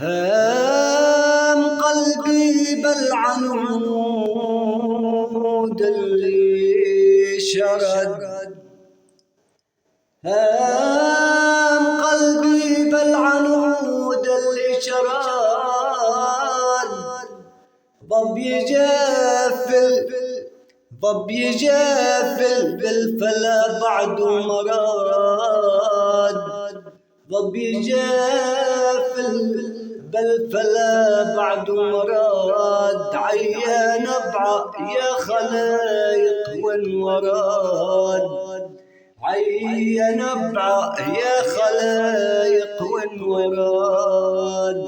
هام قلبي بالعنود اللي شرد، هام قلبي بالعنود اللي شرد، ضب يجافل بالفلا بعد مراد، ضب يجافل بالفلا بعد مراد، عيان ابعى يا خلايق وانوراد، عيان ابعى يا خلايق وانوراد.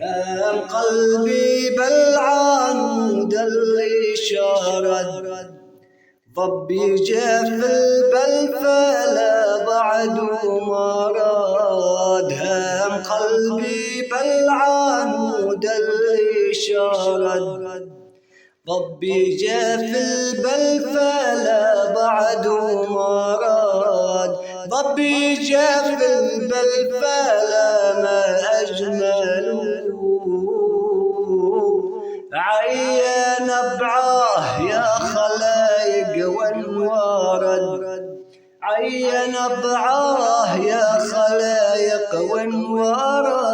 هام قلبي بالعنود اللي شارد، ضب يجافل بالفلا بعد مراد، هام قلبي بالعنود اللي شارد، ضب يجافل بالفلا بعد مراد، ضب يجافل بالفلا ما أجمله، عيان ابعاه يا خلايق وانورد، عيان ابعاه يا خلايق وانورد.